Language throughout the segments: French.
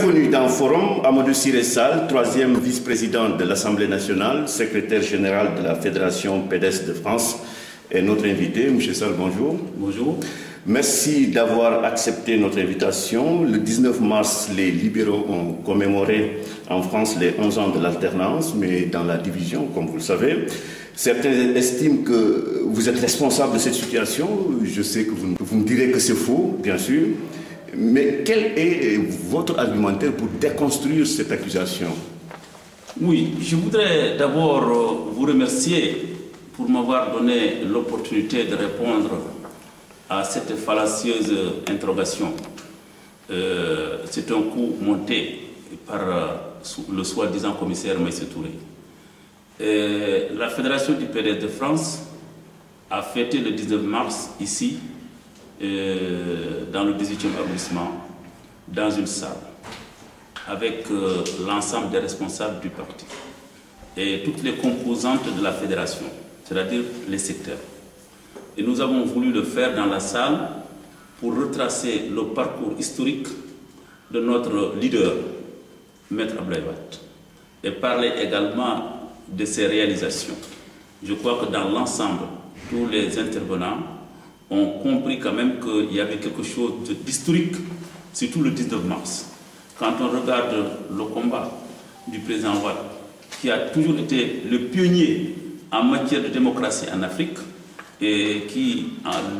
Bienvenue dans Forum, Amadou Siré Sall, troisième vice-président de l'Assemblée nationale, secrétaire général de la Fédération pédestre de France, est notre invité. Monsieur Sall, bonjour. Bonjour. Merci d'avoir accepté notre invitation. Le 19 mars, les libéraux ont commémoré en France les 11 ans de l'alternance, mais dans la division, comme vous le savez. Certains estiment que vous êtes responsable de cette situation. Je sais que vous me direz que c'est faux, bien sûr. Mais quel est votre argumentaire pour déconstruire cette accusation? Oui, je voudrais d'abord vous remercier pour m'avoir donné l'opportunité de répondre à cette fallacieuse interrogation. C'est un coup monté par le soi-disant commissaire Maïssa Touré. La Fédération du pédestre de France a fêté le 19 mars ici, dans le 18e arrondissement, dans une salle, avec l'ensemble des responsables du parti et toutes les composantes de la fédération, c'est-à-dire les secteurs. Et nous avons voulu le faire dans la salle pour retracer le parcours historique de notre leader, Maître Abdoulaye Wade, et parler également de ses réalisations. Je crois que dans l'ensemble, tous les intervenants ont compris quand même qu'il y avait quelque chose d'historique, surtout le 19 mars. Quand on regarde le combat du président Wade, qui a toujours été le pionnier en matière de démocratie en Afrique, et qui,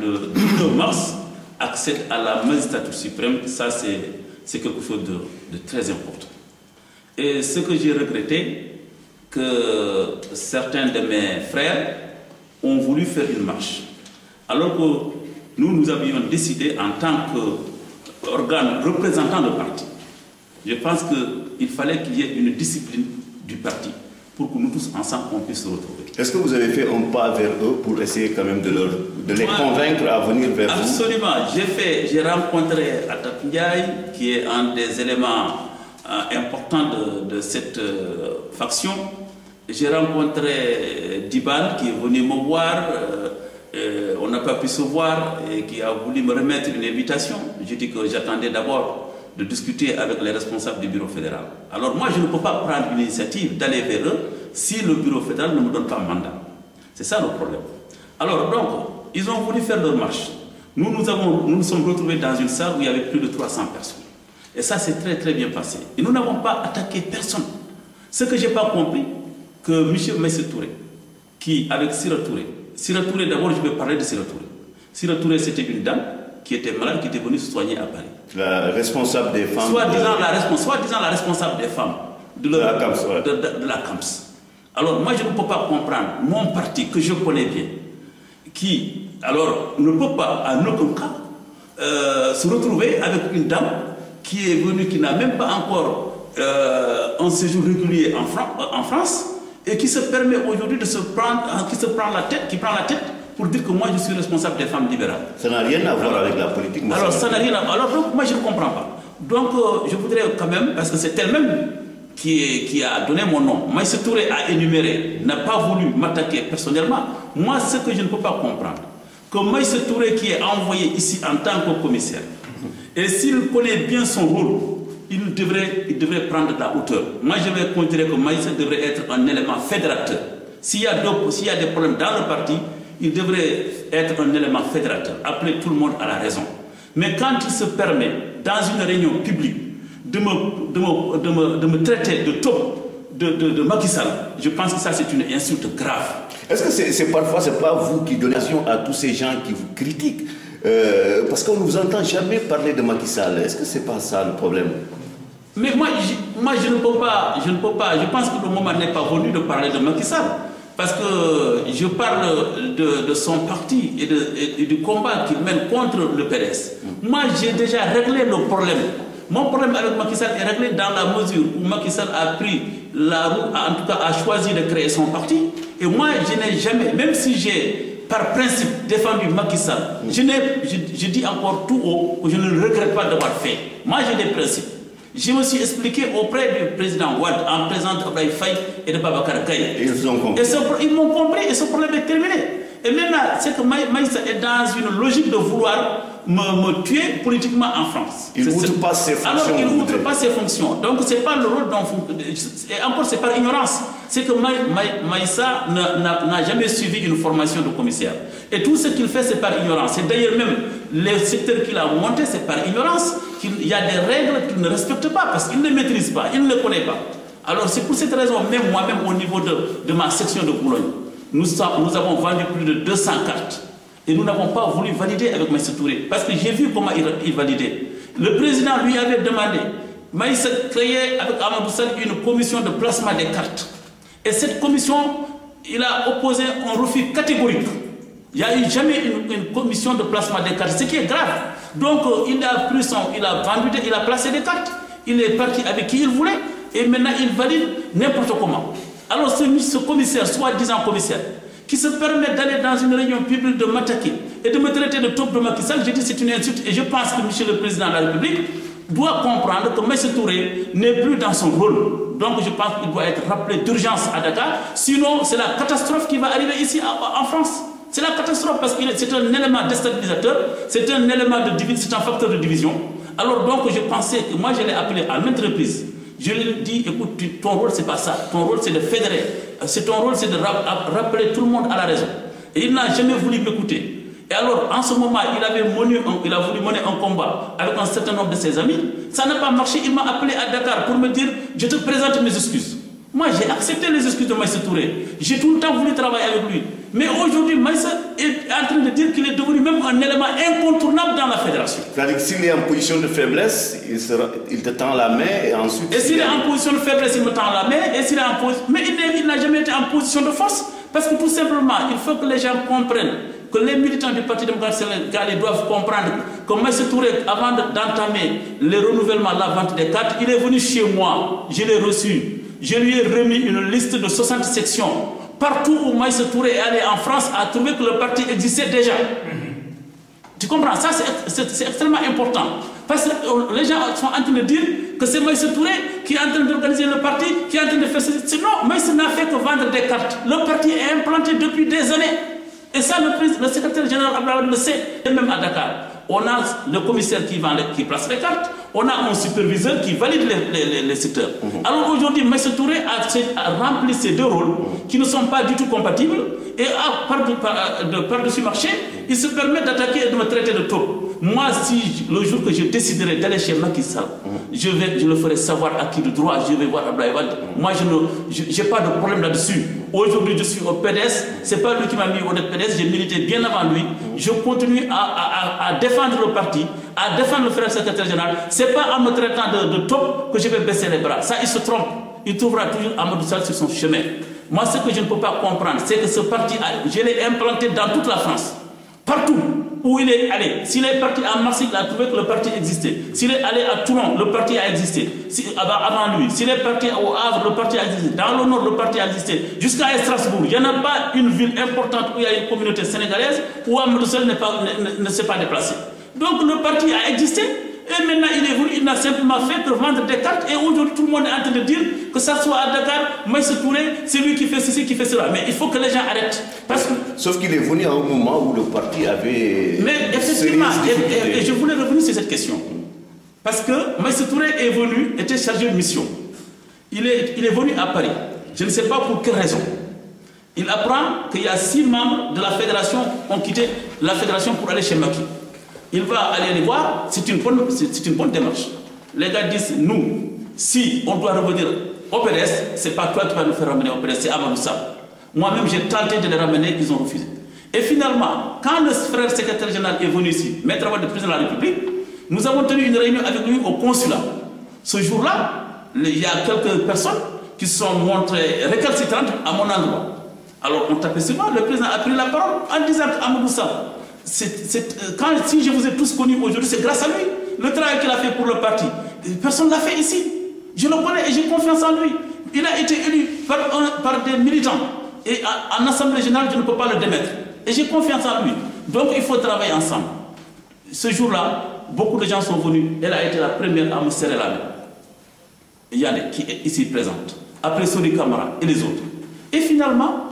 le 19 mars, accède à la magistrature suprême, ça c'est quelque chose de très important. Et ce que j'ai regretté, que certains de mes frères ont voulu faire une marche. Alors que nous avions décidé en tant qu'organe représentant le parti. Je pense qu'il fallait qu'il y ait une discipline du parti pour que nous tous ensemble on puisse se retrouver. Est-ce que vous avez fait un pas vers eux pour essayer quand même de les convaincre à venir vers vous? Absolument. J'ai rencontré Atat Ndiaye, qui est un des éléments importants de cette faction. J'ai rencontré Diban, qui est venu me voir. On n'a pas pu se voir et qui a voulu me remettre une invitation. J'ai dit que j'attendais d'abord de discuter avec les responsables du bureau fédéral. Alors moi, je ne peux pas prendre l'initiative d'aller vers eux si le bureau fédéral ne me donne pas mandat. C'est ça le problème. Alors donc, ils ont voulu faire leur marche. Nous nous sommes retrouvés dans une salle où il y avait plus de 300 personnes. Et ça s'est très très bien passé. Et nous n'avons pas attaqué personne. Ce que je n'ai pas compris, que M. Maïssa Touré, qui avec Sira Touré, d'abord je vais parler de Sira Touré. Sira Touré, c'était une dame qui était malade, qui était venue se soigner à Paris. La responsable des femmes. Soi-disant la responsable des femmes de la CAMS. Alors moi je ne peux pas comprendre mon parti que je connais bien, qui alors ne peut pas en aucun cas se retrouver avec une dame qui est venue, qui n'a même pas encore un séjour régulier en France et qui se permet aujourd'hui de qui prend la tête pour dire que moi je suis responsable des femmes libérales. Ça n'a rien à voir avec la politique. Alors ça n'a rien à voir. Alors donc moi je ne comprends pas. Donc je voudrais quand même, parce que c'est elle-même qui a donné mon nom. Maïssa Touré a énuméré, n'a pas voulu m'attaquer personnellement. Moi ce que je ne peux pas comprendre, que Maïssa Touré qui est envoyé ici en tant que commissaire, et s'il connaît bien son rôle, il devrait prendre de la hauteur. Moi je vais considérer que Maïssa devrait être un élément fédérateur. S'il y a des problèmes dans le parti, il devrait être un élément fédérateur, appeler tout le monde à la raison. Mais quand il se permet, dans une réunion publique, de me traiter de top de Macky Sall, je pense que ça c'est une insulte grave. Est-ce que parfois c'est pas vous qui donnez raison à tous ces gens qui vous critiquent parce qu'on ne vous entend jamais parler de Macky Sall. Est-ce que c'est pas ça le problème? Mais moi je ne peux pas, je pense que le moment n'est pas venu de parler de Macky Sall. Parce que je parle de son parti et du combat qu'il mène contre le PDS. Moi, j'ai déjà réglé le problème. Mon problème avec Macky Sall est réglé dans la mesure où Macky Sall a pris la route, en tout cas a choisi de créer son parti. Et moi, je n'ai jamais, même si j'ai par principe défendu Macky Sall, je dis encore tout haut que je ne le regrette pas d'avoir fait. Moi, j'ai des principes. Je me suis expliqué auprès du président Wade en présence d'Abdoulaye Faye et de Babacar Gaye. Ils ont compris. Ils m'ont compris et ce problème est terminé. Et maintenant, c'est que Maïssa est dans une logique de vouloir me tuer politiquement en France. Il n'outrepasse ses fonctions. Alors, il n'outrepasse ses fonctions. Donc, ce n'est pas le rôle et encore, c'est par ignorance. C'est que Maïssa n'a jamais suivi une formation de commissaire. Et tout ce qu'il fait, c'est par ignorance. Et d'ailleurs, même les secteurs qu'il a montés, c'est par ignorance. Il y a des règles qu'il ne respecte pas parce qu'il ne maîtrise pas, il ne les connaît pas. Alors, c'est pour cette raison, même moi-même, au niveau de ma section de Boulogne, nous avons vendu plus de 200 cartes. Et nous n'avons pas voulu valider avec Maïssa Touré. Parce que j'ai vu comment il validait. Le président lui avait demandé, Maïssa créait avec Amadou Sall une commission de placement des cartes. Et cette commission, il a opposé un refus catégorique. Il n'y a eu jamais une commission de placement des cartes, ce qui est grave. Donc il a vendu, il a placé des cartes. Il est parti avec qui il voulait. Et maintenant il valide n'importe comment. Alors ce commissaire, soi-disant commissaire, qui se permet d'aller dans une réunion publique de m'attaquer et de me traiter de top de Macky Sall, j'ai dit c'est une insulte et je pense que M. le Président de la République doit comprendre que M. Touré n'est plus dans son rôle. Donc je pense qu'il doit être rappelé d'urgence à Dakar, sinon c'est la catastrophe qui va arriver ici en France. C'est la catastrophe parce que c'est un élément déstabilisateur, c'est un élément c'est un facteur de division. Alors donc je pensais que moi je l'ai appelé à maintes reprises. Je lui ai dit, écoute, ton rôle c'est pas ça, ton rôle c'est de fédérer, ton rôle c'est de rappeler tout le monde à la raison. Et il n'a jamais voulu m'écouter. Et alors en ce moment, il a voulu mener un combat avec un certain nombre de ses amis. Ça n'a pas marché, il m'a appelé à Dakar pour me dire, je te présente mes excuses. Moi j'ai accepté les excuses de Maïssa Touré, j'ai tout le temps voulu travailler avec lui. Mais aujourd'hui, Maïssa est en train de dire qu'il est devenu même un élément incontournable dans la fédération. C'est-à-dire que s'il est en position de faiblesse, il te tend la main et ensuite... Et s'il est en position de faiblesse, il me tend la main. Et s'il est en position... Mais il n'a jamais été en position de force. Parce que tout simplement, il faut que les gens comprennent, que les militants du Parti démocratique sénégalais doivent comprendre que Maïssa Touré, avant d'entamer le renouvellement, la vente des cartes, il est venu chez moi, je l'ai reçu. Je lui ai remis une liste de 60 sections. Partout où Maïssa Touré est allé en France, a trouvé que le parti existait déjà. Tu comprends? Ça, c'est extrêmement important. Parce que les gens sont en train de dire que c'est Maïssa Touré qui est en train d'organiser le parti, qui est en train de faire ceci. Non, Maïssa n'a fait que vendre des cartes. Le parti est implanté depuis des années. Et ça, le secrétaire général Abdoulaye le sait. Et même à Dakar, on a le commissaire qui place les cartes, on a un superviseur qui valide les secteurs. Alors aujourd'hui, Maïssa Touré a rempli ces deux rôles qui ne sont pas du tout compatibles et par-dessus marché, il se permet d'attaquer et de me traiter de top. Moi, si le jour que je déciderai d'aller chez Macky Sall, je le ferai savoir à qui de droit, je vais voir Abdoulaye Wade. Moi, je n'ai pas de problème là-dessus. Aujourd'hui, je suis au PDS, ce n'est pas lui qui m'a mis au PDS, j'ai milité bien avant lui. Je continue à défendre le parti, à défendre le frère secrétaire général. Ce n'est pas en me traitant de top que je vais baisser les bras. Ça, il se trompe. Il trouvera toujours Amadou Sall sur son chemin. Moi, ce que je ne peux pas comprendre, c'est que ce parti, je l'ai implanté dans toute la France. Partout où il est allé. S'il est parti à Marseille, il a trouvé que le parti existait. S'il est allé à Toulon, le parti a existé. Avant lui. S'il est parti au Havre, le parti a existé. Dans le Nord, le parti a existé. Jusqu'à Strasbourg. Il n'y en a pas une ville importante où il y a une communauté sénégalaise où Amadou Sall ne s'est pas déplacé. Donc le parti a existé. Et maintenant, il est venu, il n'a simplement fait que vendre des cartes. Et aujourd'hui, tout le monde est en train de dire que ça soit à Dakar, Maïssa Touré, c'est lui qui fait ceci, qui fait cela. Mais il faut que les gens arrêtent. Parce que... Sauf qu'il est venu à un moment où le parti avait... Mais effectivement, et je voulais revenir sur cette question. Parce que Maïssa Touré est venu, était chargé de mission. Il est venu à Paris. Je ne sais pas pour quelle raison. Il apprend qu'il y a 6 membres de la fédération qui ont quitté la fédération pour aller chez Macky. Il va aller les voir, c'est une bonne démarche. Les gars disent, nous, si on doit revenir au PDS, ce n'est pas toi qui vas nous faire ramener au PDS, c'est Amadou Sall. Moi-même, j'ai tenté de les ramener, ils ont refusé. Et finalement, quand le frère secrétaire général est venu ici, mettre le président de la République, nous avons tenu une réunion avec lui au consulat. Ce jour-là, il y a quelques personnes qui se sont montrées récalcitrantes à mon endroit. Alors, on tapait sur moi, le président a pris la parole en disant qu'Amadou Sall, si je vous ai tous connus aujourd'hui, c'est grâce à lui. Le travail qu'il a fait pour le parti, personne ne l'a fait ici. Je le connais et j'ai confiance en lui. Il a été élu par des militants. Et en Assemblée générale, je ne peux pas le démettre. Et j'ai confiance en lui. Donc il faut travailler ensemble. Ce jour-là, beaucoup de gens sont venus. Elle a été la première à me serrer la main. Yannick, qui est ici présente. Après Soni Camara et les autres. Et finalement,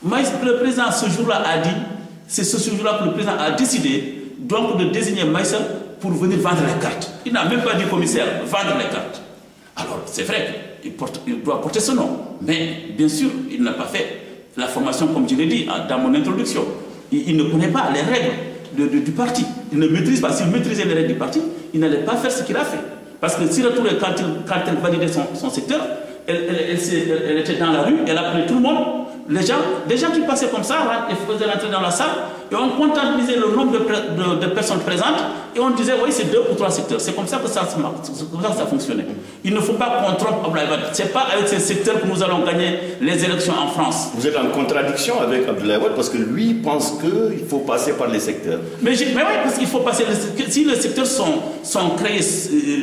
le président ce jour-là a dit C'est ce jour-là que le président a décidé donc de désigner Maïssa pour venir vendre les cartes. Il n'a même pas dit commissaire, vendre les cartes. Alors, c'est vrai qu'il doit porter ce nom. Mais, bien sûr, il n'a pas fait la formation, comme je l'ai dit dans mon introduction. Il ne connaît pas les règles du parti. Il ne maîtrise pas. S'il maîtrisait les règles du parti, il n'allait pas faire ce qu'il a fait. Parce que si retourne quand elle validait son secteur, elle était dans la rue, elle appelait tout le monde. Les gens qui passaient comme ça, ils faisaient rentrer dans la salle et on comptabilisait le nombre de personnes présentes et on disait, oui, c'est 2 ou 3 secteurs. C'est comme ça que ça fonctionnait. Il ne faut pas qu'on trompe Abdoulaye Wade. Ce n'est pas avec ces secteurs que nous allons gagner les élections en France. Vous êtes en contradiction avec Abdoulaye Wade parce que lui pense qu'il faut passer par les secteurs. Mais oui, parce qu'il faut passer. Si les secteurs sont créés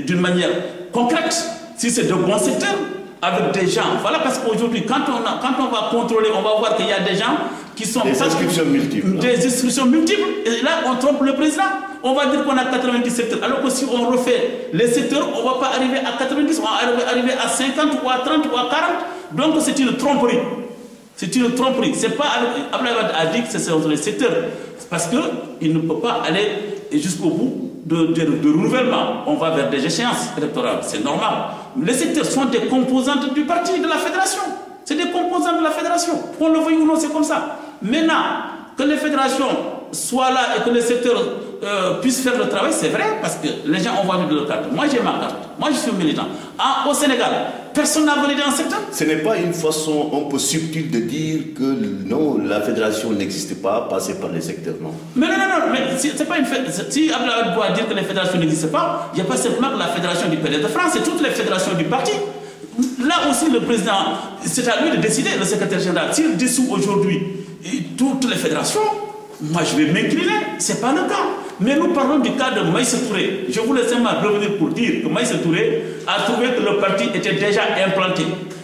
d'une manière concrète, si c'est de bons secteurs, avec des gens, voilà, parce qu'aujourd'hui, quand on va contrôler, on va voir qu'il y a des gens qui sont... Des inscriptions multiples. Des inscriptions multiples, et là, on trompe le président. On va dire qu'on a 90 secteurs, alors que si on refait les secteurs, on ne va pas arriver à 90, on va arriver à 50 ou à 30 ou à 40. Donc c'est une tromperie. C'est une tromperie. C'est pas... Abdoulaye Wade a dit que c'est entre les secteurs, parce qu'il ne peut pas aller jusqu'au bout de renouvellement. On va vers des échéances électorales, c'est normal. Les secteurs sont des composantes du parti, de la fédération. C'est des composantes de la fédération. Qu'on le veuille ou non, c'est comme ça. Maintenant, que les fédérations soient là et que les secteurs puissent faire le travail, c'est vrai, parce que les gens ont validé leur carte. Moi, j'ai ma carte. Moi, je suis militant. Au Sénégal, personne n'a validé un secteur. Ce n'est pas une façon un peu subtile de dire que non, la fédération n'existe pas, passer par les secteurs, non? Mais non, mais c'est pas une fédération. Si Abdoulaye doit dire que les fédérations n'existent pas, il n'y a pas simplement que la fédération du PDS de France, c'est toutes les fédérations du parti. Là aussi, le président, c'est à lui de décider, le secrétaire général. S'il dissout aujourd'hui toutes les fédérations, moi je vais m'incliner, ce n'est pas le cas. Mais nous parlons du cas de Maïssa Touré. Je voulais simplement revenir pour dire que Maïssa Touré a trouvé que le parti était déjà implanté.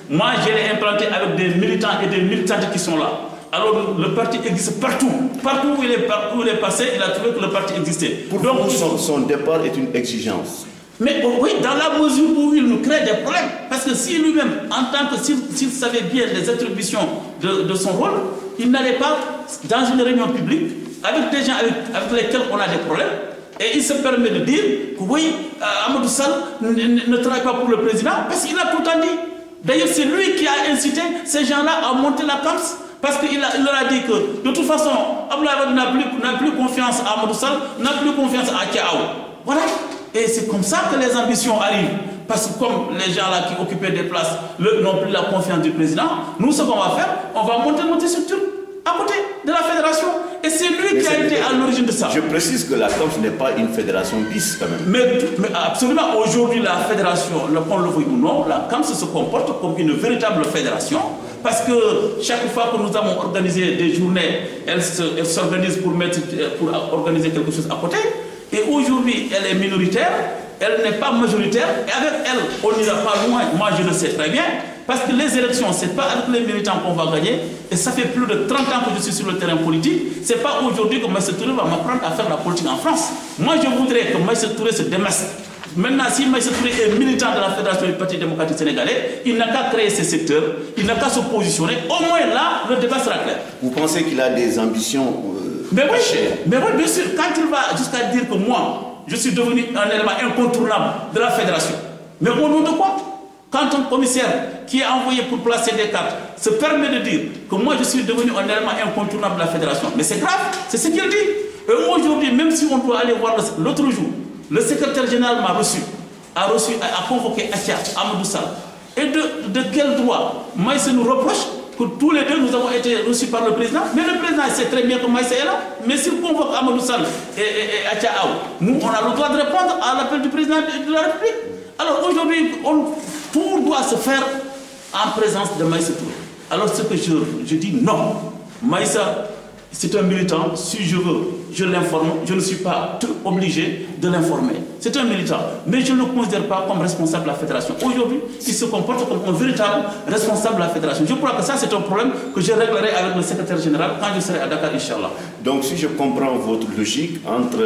Moi, je l'ai implanté avec des militants et des militantes qui sont là. Alors, le parti existe partout. Partout où il est passé, il a trouvé que le parti existait. Donc, son départ est une exigence. Mais oui, dans la mesure où il nous crée des problèmes. Parce que si lui-même, en tant que s'il savait bien les attributions de son rôle, il n'allait pas dans une réunion publique avec des gens avec lesquels on a des problèmes. Et il se permet de dire que oui, Amadou Sall ne travaille pas pour le président parce qu'il a tout dit. D'ailleurs, c'est lui qui a incité ces gens-là à monter la CAMS. Parce qu'il leur a dit que de toute façon, Abdoulaye Wade n'a plus confiance à Amadou Sall, n'a plus confiance à Tiaou. Voilà. Et c'est comme ça que les ambitions arrivent. Parce que comme les gens là qui occupaient des places n'ont plus la confiance du président, nous ce qu'on va faire, on va monter notre structure à côté de la fédération. Et c'est lui qui a été à l'origine de ça. Je précise que la CAMS n'est pas une fédération bis quand même. Mais absolument, aujourd'hui la fédération, qu'on le veuille ou non, la CAMS se comporte comme une véritable fédération. Parce que chaque fois que nous avons organisé des journées, elle s'organise pour organiser quelque chose à côté. Et aujourd'hui, elle est minoritaire, elle n'est pas majoritaire, et avec elle, on n'ira pas loin. Moi, je le sais très bien, parce que les élections, ce n'est pas avec les militants qu'on va gagner, et ça fait plus de 30 ans que je suis sur le terrain politique. Ce n'est pas aujourd'hui que Maïssa Touré va m'apprendre à faire la politique en France. Moi, je voudrais que Maïssa Touré se démasque. Maintenant, si Maïssa Touré est militant de la Fédération du Parti démocratique sénégalais, il n'a qu'à créer ses secteurs, il n'a qu'à se positionner. Au moins là, le débat sera clair. Vous pensez qu'il a des ambitions mais oui, bien sûr, quand il va jusqu'à dire que moi, je suis devenu un élément incontournable de la fédération. Mais au nom de quoi? Quand un commissaire qui est envoyé pour placer des cartes se permet de dire que moi je suis devenu un élément incontournable de la fédération, mais c'est grave, c'est ce qu'il dit. Et aujourd'hui, même si on doit aller voir l'autre jour, le secrétaire général m'a reçu, a convoqué Atia, Amadou Sall. Et de quel droit Maïssa nous reproche que tous les deux nous avons été reçus par le président, mais le président sait très bien que Maïssa est là. Mais s'il convoque Amadou Sall et Atia, nous on a le droit de répondre à l'appel du président de la République. Alors aujourd'hui, tout doit se faire en présence de Maïssa Touré. Alors ce que je dis, non. Maïssa, c'est un militant, si je veux, je l'informe, je ne suis pas obligé de l'informer. C'est un militant, mais je ne le considère pas comme responsable de la fédération. Aujourd'hui, il se comporte comme un véritable responsable de la fédération. Je crois que ça, c'est un problème que je réglerai avec le secrétaire général quand je serai à Dakar, Inch'Allah. Donc, si je comprends votre logique, entre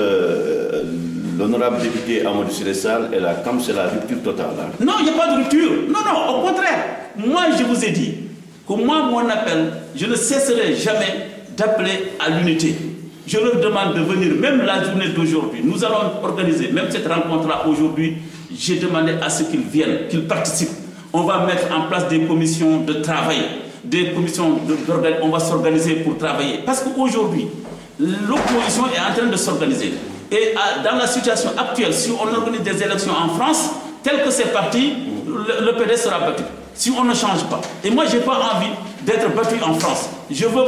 l'honorable député Amadou Sall et la CAMS, c'est la rupture totale. Hein? Non, il n'y a pas de rupture. Non, au contraire. Moi, je vous ai dit que moi, mon appel, je ne cesserai jamais d'appeler à l'unité. je leur demande de venir, même la journée d'aujourd'hui. Nous allons organiser, même cette rencontre-là aujourd'hui, j'ai demandé à ce qu'ils viennent, qu'ils participent. On va mettre en place des commissions de travail, des commissions on va s'organiser pour travailler. Parce qu'aujourd'hui, l'opposition est en train de s'organiser. Et dans la situation actuelle, si on organise des élections en France, tel que c'est parti, le PDS sera battu. Si on ne change pas. Et moi, je n'ai pas envie d'être battu en France. Je veux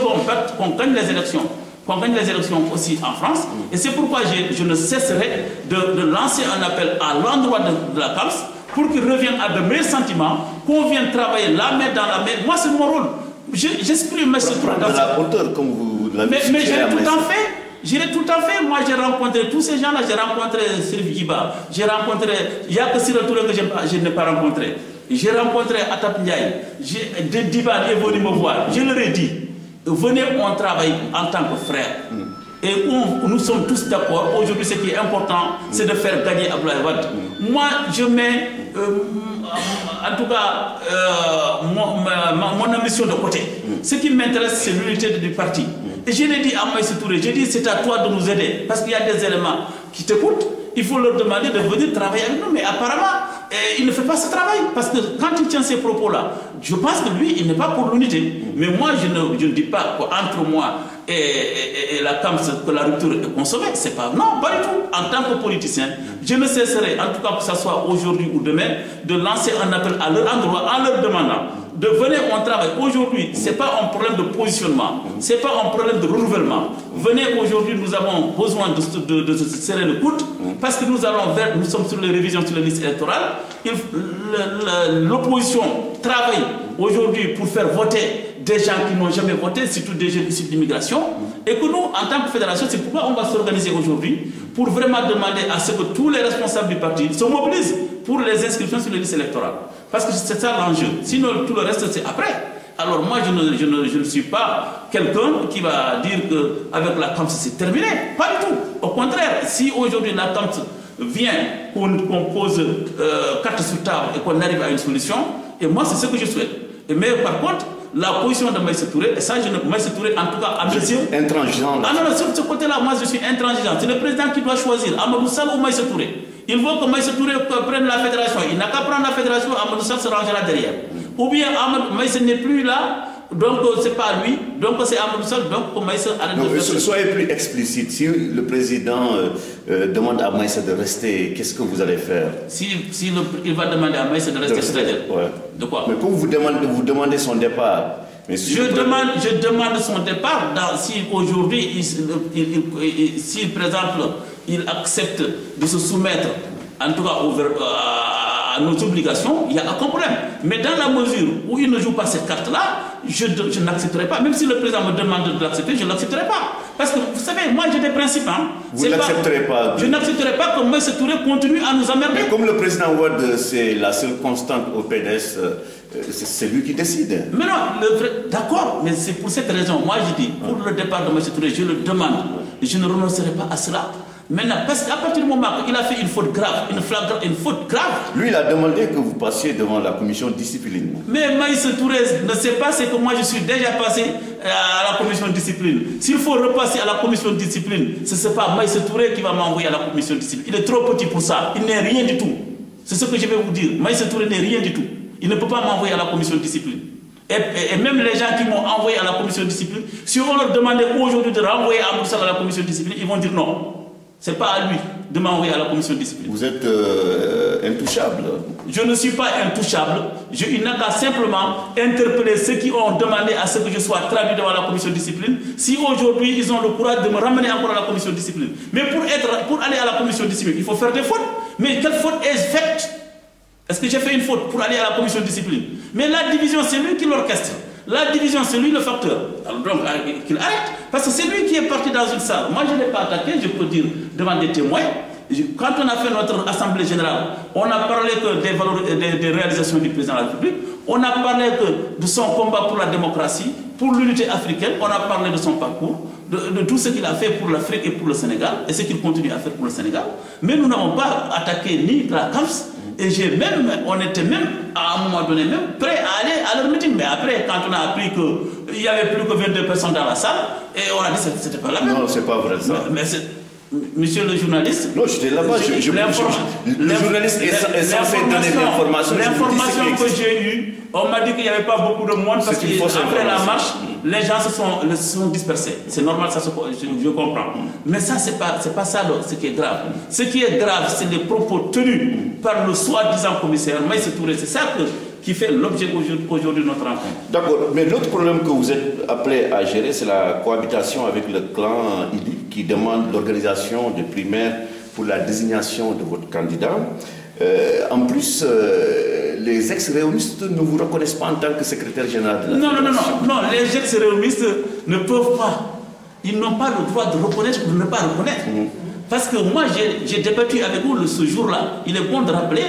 qu'on gagne les élections. Qu'on gagne les élections aussi en France. Et c'est pourquoi je ne cesserai de lancer un appel à l'endroit de la CAMS pour qu'ils reviennent à de meilleurs sentiments, qu'on vienne travailler la main dans la main. Moi, c'est mon rôle. J'exprime ce problème. Dans la hauteur, comme vous l'avez dit. Mais j'ai tout le temps fait. J'irai tout à fait. Moi, j'ai rencontré tous ces gens-là. J'ai rencontré Sylvie Guiba. J'ai rencontré. Il n'y a que Cyril Touré que je n'ai pas rencontré. J'ai rencontré Atap Ndiaye. Diban est venu me voir. Je leur ai dit, venez, on travaille en tant que frères. Et nous sommes tous d'accord. Aujourd'hui, ce qui est important, c'est de faire gagner Abdoulaye Wade. Moi, je mets, en tout cas, mon ambition de côté. Ce qui m'intéresse, c'est l'unité du parti. Et je l'ai dit à Maïssa Touré, j'ai dit c'est à toi de nous aider. Parce qu'il y a des éléments qui t'écoutent. Il faut leur demander de venir travailler avec nous. Mais apparemment, il ne fait pas ce travail. Parce que quand il tient ces propos-là, je pense que lui, il n'est pas pour l'unité. Mais moi, je ne dis pas qu'entre moi et la CAMS, que la rupture est consommée. C'est pas, non, pas du tout. En tant que politicien, je ne cesserai, en tout cas que ce soit aujourd'hui ou demain, de lancer un appel à leur endroit en leur demandant de venir on travaille. Aujourd'hui, ce n'est pas un problème de positionnement, ce n'est pas un problème de renouvellement. Venez aujourd'hui, nous avons besoin de se serrer le coude parce que nous sommes sur les révisions sur les listes électorales. L'opposition travaille aujourd'hui pour faire voter des gens qui n'ont jamais voté, surtout des jeunes issus de l'immigration. Et que nous, en tant que fédération, c'est pourquoi on va s'organiser aujourd'hui pour vraiment demander à ce que tous les responsables du parti se mobilisent pour les inscriptions sur les listes électorales. Parce que c'est ça l'enjeu. Sinon, tout le reste, c'est après. Alors moi, je ne suis pas quelqu'un qui va dire qu'avec la CAMS, c'est terminé. Pas du tout. Au contraire, si aujourd'hui la CAMS vient, qu'on pose carte sur table et qu'on arrive à une solution, et moi, c'est ce que je souhaite. Mais par contre, la position de Maïssa Touré, et ça, Maïssa Touré, en tout cas, à mes yeux... Intransigeant. Ah non, sur ce côté-là, moi, je suis intransigeant. C'est le président qui doit choisir, Amadou Sall ou Maïssa Touré. Il faut que Maïssa Touré prenne la fédération. Il n'a qu'à prendre la fédération, Amadou Sall se rangera derrière. Ou bien Maïssa n'est plus là, donc c'est pas lui, donc c'est Amadou Sall, donc Maïssa arrête de faire. Soyez plus explicite. Si le président demande à Maïssa de rester, qu'est-ce que vous allez faire? Il va demander à Maïssa de rester, c'est-à-dire ouais. De quoi? Mais quand vous demandez son départ, mais si je demande son départ si aujourd'hui, si par exemple, il accepte de se soumettre, en tout cas à nos obligations, il n'y a aucun problème. Mais dans la mesure où il ne joue pas cette carte-là, je n'accepterai pas. Même si le président me demande de l'accepter, je ne l'accepterai pas. Parce que vous savez, moi j'ai des principes. Hein. Vous n'accepterez pas. Je n'accepterai pas que Maïssa Touré continue à nous emmerder. Mais comme le président Wade, c'est la seule constante au PDS, c'est lui qui décide. Mais non, d'accord, mais c'est pour cette raison. Moi je dis, pour le départ de Maïssa Touré, je le demande. Et je ne renoncerai pas à cela. Maintenant, parce qu'à partir du moment où il a fait une faute grave, une faute grave... Lui, il a demandé que vous passiez devant la commission de discipline. Mais Maïssa Touré ne sait pas ce que moi je suis déjà passé à la commission de discipline. S'il faut repasser à la commission de discipline, ce n'est pas Maïssa Touré qui va m'envoyer à la commission de discipline. Il est trop petit pour ça. Il n'est rien du tout. C'est ce que je vais vous dire. Maïssa Touré n'est rien du tout. Il ne peut pas m'envoyer à la commission de discipline. Et même les gens qui m'ont envoyé à la commission de discipline, si on leur demandait aujourd'hui de renvoyer Amadou Sall à la commission de discipline, ils vont dire non. Ce n'est pas à lui de m'envoyer à la commission de discipline. Vous êtes intouchable. Je ne suis pas intouchable. Il n'a qu'à simplement interpeller ceux qui ont demandé à ce que je sois traduit devant la commission de discipline. Si aujourd'hui ils ont le courage de me ramener encore à la commission de discipline. Mais pour aller à la commission de discipline, il faut faire des fautes. Mais quelle faute est faite? Est-ce que j'ai fait une faute pour aller à la commission de discipline? Mais la division, c'est lui qui l'orchestre. La division, c'est lui le facteur. Alors donc, qu'il arrête. Parce que c'est lui qui est parti dans une salle. Moi, je ne l'ai pas attaqué, je peux dire devant des témoins. Quand on a fait notre assemblée générale, on a parlé que des réalisations du président de la République. On a parlé que de son combat pour la démocratie, pour l'unité africaine. On a parlé de son parcours, de tout ce qu'il a fait pour l'Afrique et pour le Sénégal, et ce qu'il continue à faire pour le Sénégal. Mais nous n'avons pas attaqué ni la CAMS, Et on était même, à un moment donné, même prêt à aller à leur meeting. Mais après, quand on a appris qu'il n'y avait plus que 22 personnes dans la salle, et on a dit que c'était pas la même. Non, c'est pas vrai ça. Mais monsieur le journaliste... Non, j'étais là-bas. Le journaliste est censé donner l'information. L'information que j'ai eue, on m'a dit qu'il n'y avait pas beaucoup de monde parce qu'après la marche, les gens se sont dispersés. C'est normal, ça je comprends. Mais ça, c'est pas ça ce qui est grave. Ce qui est grave, c'est les propos tenus par le soi-disant commissaire Maïssa Touré. C'est ça qui fait l'objet aujourd'hui de notre rencontre. D'accord, mais l'autre problème que vous êtes appelé à gérer, c'est la cohabitation avec le clan Idi qui demande l'organisation de primaires pour la désignation de votre candidat. En plus, les ex-réunistes ne vous reconnaissent pas en tant que secrétaire général de la fédération. Non, les ex-réunistes ne peuvent pas. Ils n'ont pas le droit de reconnaître ou de ne pas reconnaître. Parce que moi, j'ai débattu avec vous ce jour-là. Il est bon de rappeler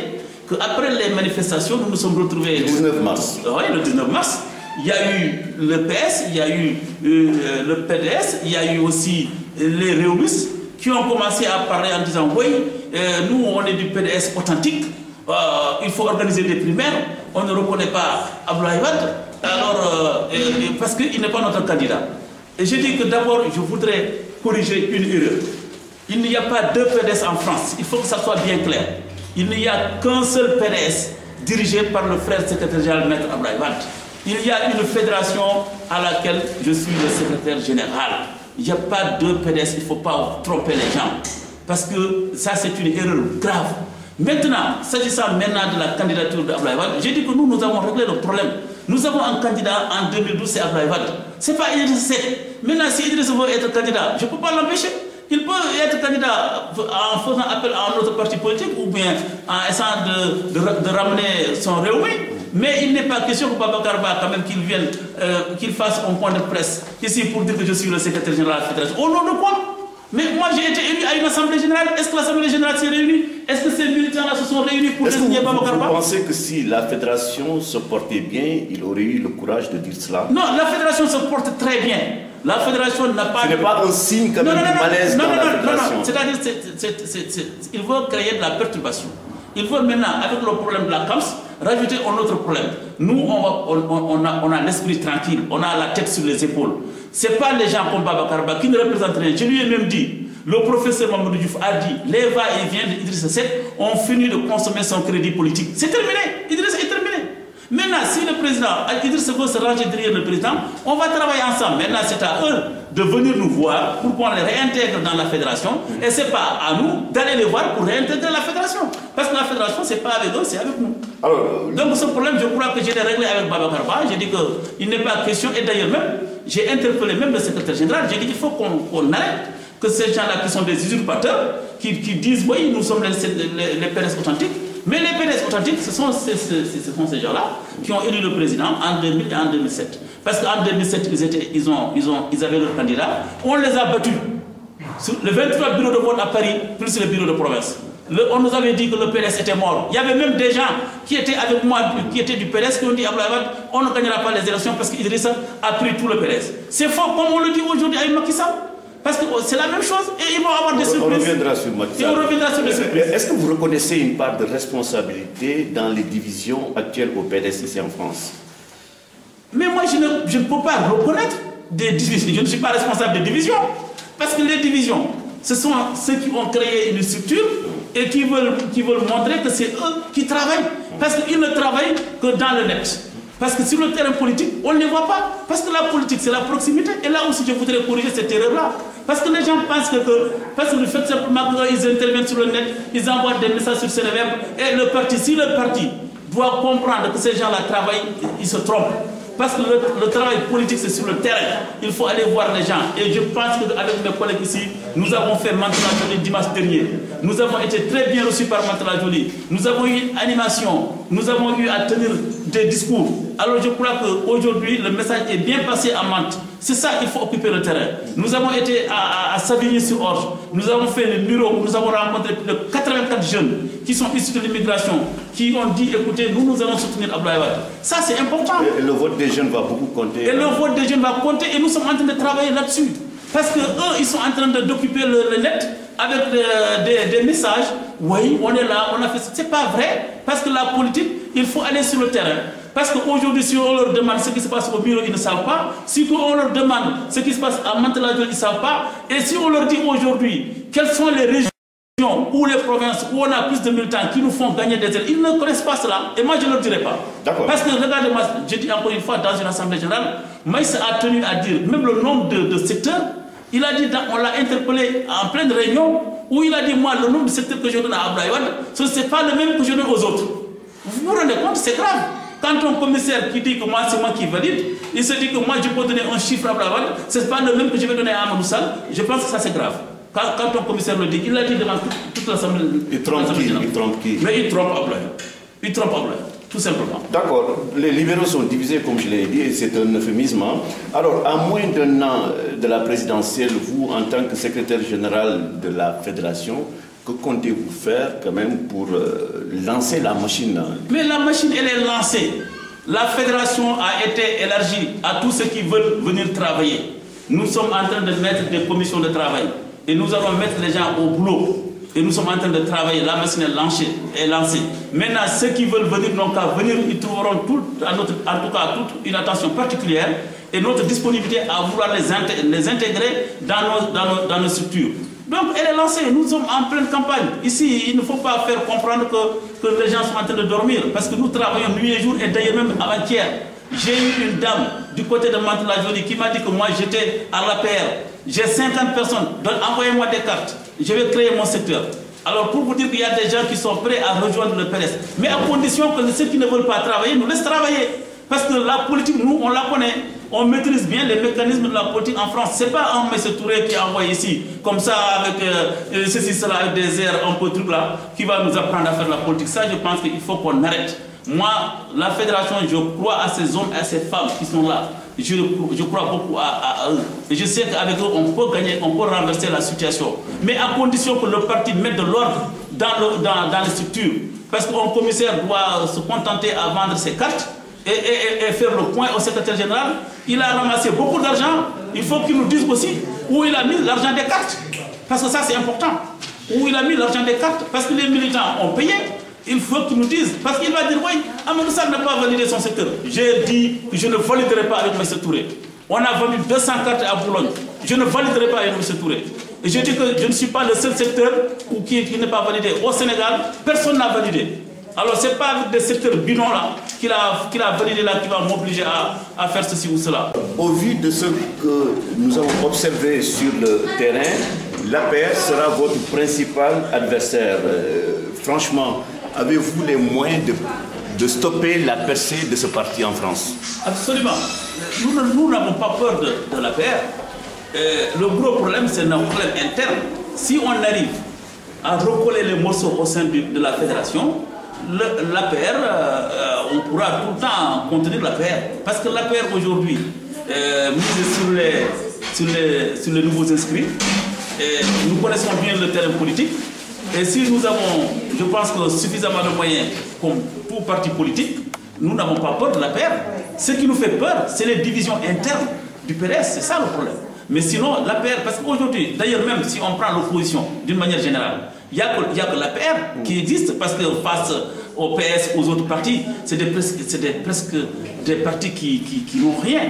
qu'après les manifestations, nous nous sommes retrouvés... Le 19 mars. Oui, le 19 mars. Il y a eu le PS, il y a eu le PDS, il y a eu aussi les réunistes qui ont commencé à parler en disant « Oui, nous, on est du PDS authentique, il faut organiser des primaires, on ne reconnaît pas Abdoulaye Wade, alors, parce qu'il n'est pas notre candidat. » Et je dis que d'abord, je voudrais corriger une erreur. Il n'y a pas deux PDS en France, il faut que ça soit bien clair. Il n'y a qu'un seul PDS dirigé par le frère secrétaire général Maître Abdoulaye Wade. Il y a une fédération à laquelle je suis le secrétaire général. Il n'y a pas deux PDS, il ne faut pas tromper les gens. Parce que ça, c'est une erreur grave. Maintenant, s'agissant maintenant de la candidature d'Abdoulaye Wade, j'ai dit que nous avons réglé le problème. Nous avons un candidat en 2012, c'est Abdoulaye Wade. Ce n'est pas Idriss Seck. Maintenant, si Idriss veut être candidat, je ne peux pas l'empêcher. Il peut être candidat en faisant appel à un autre parti politique ou bien en essayant de ramener son Réumi. Mais il n'est pas question que Babacar Ba, quand même, qu'il fasse un point de presse ici pour dire que je suis le secrétaire général de la fédération. Au nom de quoi? Mais moi, j'ai été élu à une assemblée générale. Est-ce que l'assemblée générale s'est réunie? Est-ce que ces militants-là se sont réunis pour désigner Babacar Ba? Vous pensez que si la fédération se portait bien, il aurait eu le courage de dire cela? Non, la fédération se porte très bien. La fédération n'a pas... Ce n'est pas un signe quand même de malaise dans la fédération. Non, c'est-à-dire il veut créer de la perturbation. Il veut maintenant, avec le problème de la CAMS, rajouter un autre problème. Nous, on a l'esprit tranquille, on a la tête sur les épaules. Ce n'est pas les gens comme Babacar Ba qui ne représentent rien. Je lui ai même dit, le professeur Mamadou Diouf a dit, les va-et-vient d'Idriss Seck ont fini de consommer son crédit politique. C'est terminé, Idriss est terminé. Maintenant, si le président Idriss veut se ranger derrière le président, on va travailler ensemble. Maintenant, c'est à eux de venir nous voir pour qu'on les réintègre dans la fédération. Et ce n'est pas à nous d'aller les voir pour réintégrer la fédération. Parce que la fédération, ce n'est pas avec eux, c'est avec nous. Alors, donc ce problème, je crois que j'ai réglé avec Babacar Ba. J'ai dit qu'il n'est pas question. Et d'ailleurs même, j'ai interpellé même le secrétaire général. J'ai dit qu'il faut qu'on arrête que ces gens-là qui sont des usurpateurs, qui disent, oui, nous sommes les PDS authentiques. Mais les PDS authentiques, ce sont ces gens-là qui ont élu le président en 2000 et en 2007. Parce qu'en 2007, ils avaient leur candidat. On les a battus. Le 23 bureaux de vote à Paris, plus le bureau de province. On nous avait dit que le PDS était mort. Il y avait même des gens qui étaient avec moi, qui étaient du PDS, qui ont dit à Abdoulaye Wade, on ne gagnera pas les élections parce qu'Idrissa a pris tout le PDS. C'est faux, comme on le dit aujourd'hui avec Macky Sall. Parce que c'est la même chose et ils vont avoir des surprises. On reviendra sur Macky Sall. Et on reviendra sur les surprises. Est-ce que vous reconnaissez une part de responsabilité dans les divisions actuelles au PDS ici en France? Mais moi, je ne peux pas reconnaître des divisions. Je ne suis pas responsable des divisions. Parce que les divisions, ce sont ceux qui ont créé une structure et qui veulent montrer que c'est eux qui travaillent. Parce qu'ils ne travaillent que dans le net. Parce que sur le terrain politique, on ne les voit pas. Parce que la politique, c'est la proximité. Et là aussi, je voudrais corriger cette erreur-là. Parce que les gens pensent parce que le fait simplement qu'ils interviennent sur le net, ils envoient des messages sur Sénéweb. Et le parti, si le parti doit comprendre que ces gens-là travaillent, ils se trompent. Parce que le travail politique, c'est sur le terrain. Il faut aller voir les gens. Et je pense qu'avec mes collègues ici, nous avons fait Mantala Jolie dimanche dernier. Nous avons été très bien reçus par Mantala Jolie. Nous avons eu une animation. Nous avons eu à tenir des discours. Alors je crois qu'aujourd'hui, le message est bien passé à Mantes. C'est ça qu'il faut occuper le terrain. Nous avons été à Savigny-sur-Orge. Nous avons fait le bureau où nous avons rencontré plus de 84 jeunes qui sont issus de l'immigration, qui ont dit, écoutez, nous allons soutenir Abdoulaye Wade. Ça, c'est important. Et le vote des jeunes va beaucoup compter. Et le vote des jeunes va compter et nous sommes en train de travailler là-dessus. Parce qu'eux, ils sont en train d'occuper le net avec des messages. Oui, on est là, on a fait ça. C'est pas vrai. Parce que la politique, il faut aller sur le terrain. Parce qu'aujourd'hui, si on leur demande ce qui se passe au bureau, ils ne savent pas. Si on leur demande ce qui se passe à Mantes-la-Jolie, ils ne savent pas. Et si on leur dit aujourd'hui quelles sont les régions ou les provinces où on a plus de militants qui nous font gagner des ailes, ils ne connaissent pas cela. Et moi, je ne leur dirai pas. Parce que, regardez-moi, je dis encore une fois, dans une assemblée générale, Maïs a tenu à dire, même le nombre de secteurs, il a dit, on l'a interpellé en pleine réunion, où il a dit, moi, le nombre de secteurs que je donne à Abdoulaye Wade, ce n'est pas le même que je donne aux autres. Vous vous rendez compte, c'est grave. Quand un commissaire qui dit que moi, c'est moi qui valide, il se dit que moi, je peux donner un chiffre à Abdoulaye Wade, ce n'est pas le même que je vais donner à Amadou Sall. Je pense que ça, c'est grave. Quand un commissaire le dit, il l'a dit devant toute l'Assemblée. Il trompe qui? Mais il trompe Abdoulaye. Il trompe Abdoulaye, tout simplement. D'accord. Les libéraux sont divisés, comme je l'ai dit, et c'est un euphémisme. Alors, à moins d'un an de la présidentielle, vous, en tant que secrétaire général de la fédération, que comptez-vous faire quand même pour lancer la machine? Mais la machine, elle est lancée. La fédération a été élargie à tous ceux qui veulent venir travailler. Nous sommes en train de mettre des commissions de travail. Et nous allons mettre les gens au boulot. Et nous sommes en train de travailler. La machine est lancée. Maintenant, ceux qui veulent venir n'ont qu'à venir. Ils trouveront en tout cas toute une attention particulière et notre disponibilité à vouloir les intégrer dans nos structures. Donc, elle est lancée. Nous sommes en pleine campagne. Ici, il ne faut pas faire comprendre que les gens sont en train de dormir. Parce que nous travaillons nuit et jour. Et d'ailleurs, même avant-hier, j'ai eu une dame du côté de Mantes-la-Jolie qui m'a dit que moi, j'étais à l'APR. J'ai 50 personnes, donc envoyez-moi des cartes. Je vais créer mon secteur. Alors pour vous dire qu'il y a des gens qui sont prêts à rejoindre le PDS, mais à condition que ceux qui ne veulent pas travailler nous laissent travailler. Parce que la politique, nous, on la connaît. On maîtrise bien les mécanismes de la politique en France. Ce n'est pas un M. Touré qui est envoyé ici, comme ça, avec ceci, cela, avec des airs un peu trucs là, qui va nous apprendre à faire la politique. Ça, je pense qu'il faut qu'on arrête. Moi, la fédération, je crois à ces hommes et à ces femmes qui sont là. Je crois beaucoup à eux. Et je sais qu'avec eux, on peut gagner, on peut renverser la situation. Mais à condition que le parti mette de l'ordre dans les structures. Parce qu'un commissaire doit se contenter à vendre ses cartes et faire le point au secrétaire général. Il a ramassé beaucoup d'argent. Il faut qu'il nous dise aussi où il a mis l'argent des cartes. Parce que ça, c'est important. Où il a mis l'argent des cartes. Parce que les militants ont payé. Il faut qu'ils nous disent. Parce qu'il va dire, oui, Amadou Sall n'a pas validé son secteur. J'ai dit que je ne validerai pas avec M. Touré. On a vendu 200 cartes à Boulogne. Je ne validerai pas avec M. Touré. Et je dis que je ne suis pas le seul secteur qui n'est pas validé. Au Sénégal, personne n'a validé. Alors, ce n'est pas avec des secteurs bidons là qu'il a validé là qui va m'obliger à faire ceci ou cela. Au vu de ce que nous avons observé sur le terrain, l'APR sera votre principal adversaire. Franchement, avez-vous les moyens de stopper la percée de ce parti en France? Absolument. Nous n'avons pas peur de l'APR. Le gros problème, c'est notre problème interne. Si on arrive à recoller les morceaux au sein de la fédération, l'APR, on pourra tout le temps contenir l'APR. Parce que l'APR aujourd'hui, mise sur les nouveaux inscrits, nous connaissons bien le terrain politique. Et si nous avons, je pense que suffisamment de moyens, comme tout parti politique, nous n'avons pas peur de l'APR. Ce qui nous fait peur, c'est les divisions internes du PDS, c'est ça le problème. Mais sinon, l'APR, parce qu'aujourd'hui, d'ailleurs même si on prend l'opposition d'une manière générale, il n'y a que l'APR qui existe, parce que face au PS, aux autres partis, c'est presque des partis qui n'ont rien.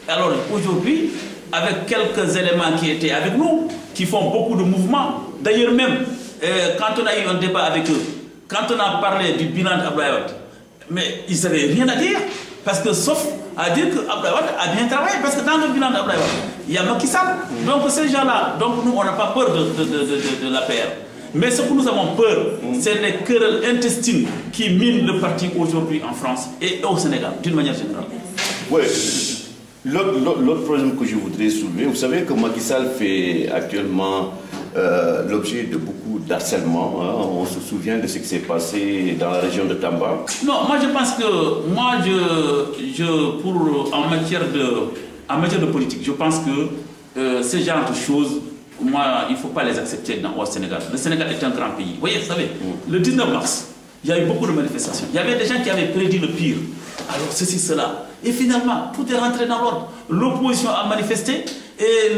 Alors aujourd'hui, avec quelques éléments qui étaient avec nous, qui font beaucoup de mouvements, d'ailleurs même, quand on a eu un débat avec eux, quand on a parlé du bilan d'Abdoulaye Wade, mais ils n'avaient rien à dire, parce que sauf à dire qu'Abdoulaye Wade a bien travaillé, parce que dans le bilan d'Abdoulaye Wade, il y a Macky Sall. Donc ces gens-là, donc nous on n'a pas peur de l'APR. Mais ce que nous avons peur, c'est les querelles intestines qui minent le parti aujourd'hui en France et au Sénégal, d'une manière générale. Oui. L'autre problème que je voudrais soulever, vous savez que Macky Sall fait actuellement l'objet de beaucoup d'harcèlement. Hein. On se souvient de ce qui s'est passé dans la région de Tamba. Non, moi je pense que en matière de politique, je pense que ce genre de choses, moi, il ne faut pas les accepter au Sénégal. Le Sénégal est un grand pays. Vous voyez, vous savez, le 19 mars, il y a eu beaucoup de manifestations. Il y avait des gens qui avaient prédit le pire. Alors, ceci, cela. Et finalement, tout est rentré dans l'ordre. L'opposition a manifesté, et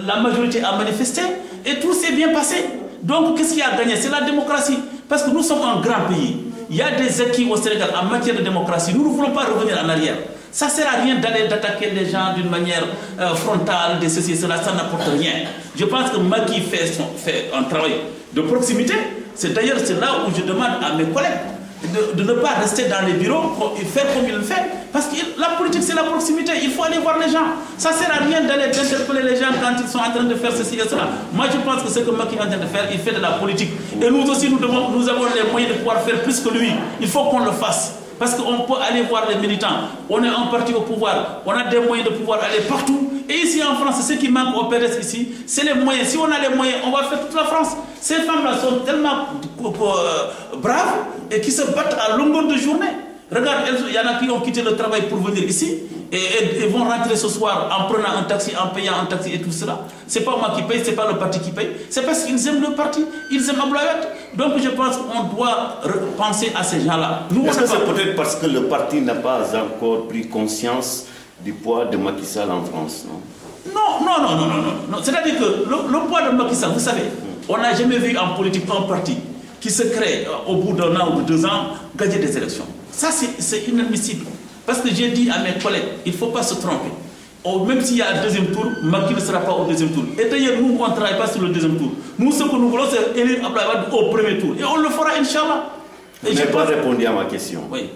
la majorité a manifesté, et tout s'est bien passé. Donc, qu'est-ce qui a gagné? C'est la démocratie. Parce que nous sommes un grand pays. il y a des acquis au Sénégal en matière de démocratie. Nous ne voulons pas revenir en arrière. Ça ne sert à rien d'attaquer les gens d'une manière frontale, de ceci et cela, ça n'apporte rien. Je pense que Macky fait un travail de proximité. C'est d'ailleurs là où je demande à mes collègues de ne pas rester dans les bureaux et faire comme il le fait. Parce que la politique, c'est la proximité. Il faut aller voir les gens. Ça ne sert à rien d'aller interpeller les gens quand ils sont en train de faire ceci et cela. Moi, je pense que ce que Macky est en train de faire, il fait de la politique. Et nous aussi, nous avons les moyens de pouvoir faire plus que lui. Il faut qu'on le fasse. Parce qu'on peut aller voir les militants. On est un parti au pouvoir. On a des moyens de pouvoir aller partout. Et ici en France, ce qui manque au PDS ici, c'est les moyens. Si on a les moyens, on va faire toute la France. Ces femmes-là sont tellement braves et qui se battent à longueur de journée. Regarde, il y en a qui ont quitté le travail pour venir ici et vont rentrer ce soir en prenant un taxi, en payant un taxi et tout cela. C'est pas moi qui paye, c'est pas le parti qui paye. C'est parce qu'ils aiment le parti, ils aiment Abdoulaye Wade. Donc je pense qu'on doit penser à ces gens-là. Est-ce que c'est peut-être parce que le parti n'a pas encore pris conscience du poids de Macky Sall en France, non? Non. C'est-à-dire que le poids de Macky Sall, vous savez, on n'a jamais vu en politique un parti qui se crée au bout d'un an ou de 2 ans gagner des élections. Ça, c'est inadmissible. Parce que j'ai dit à mes collègues, il ne faut pas se tromper. Même s'il y a un deuxième tour, Macky ne sera pas au deuxième tour. Et d'ailleurs, nous, on ne travaille pas sur le deuxième tour. Nous, ce que nous voulons, c'est élire Abdoulaye Wade au premier tour. Et on le fera, Inch'Allah. Vous n'avez pas répondu à ma question. Oui.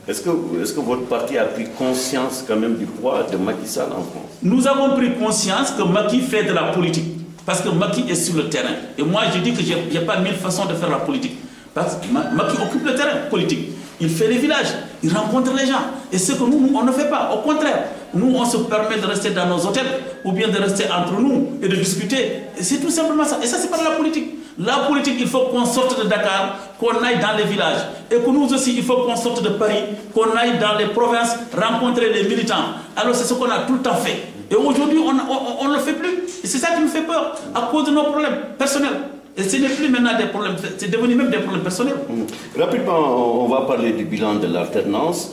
Est-ce que votre parti a pris conscience quand même du poids de Macky Sall en France? Nous avons pris conscience que Macky fait de la politique. Parce que Macky est sur le terrain. Et moi, je dis que il n'y a pas 1000 façons de faire la politique. Parce que Macky occupe le terrain politique. Il fait les villages, il rencontre les gens. Et ce que nous, on ne fait pas. Au contraire, nous, on se permet de rester dans nos hôtels ou bien de rester entre nous et de discuter. C'est tout simplement ça. Et ça, c'est pas de la politique. La politique, il faut qu'on sorte de Dakar, qu'on aille dans les villages. Et que nous aussi, il faut qu'on sorte de Paris, qu'on aille dans les provinces, rencontrer les militants. Alors, c'est ce qu'on a tout le temps fait. Et aujourd'hui, on ne le fait plus. Et c'est ça qui nous fait peur, à cause de nos problèmes personnels. Et ce n'est plus maintenant des problèmes, c'est devenu même des problèmes personnels. Rapidement, on va parler du bilan de l'alternance.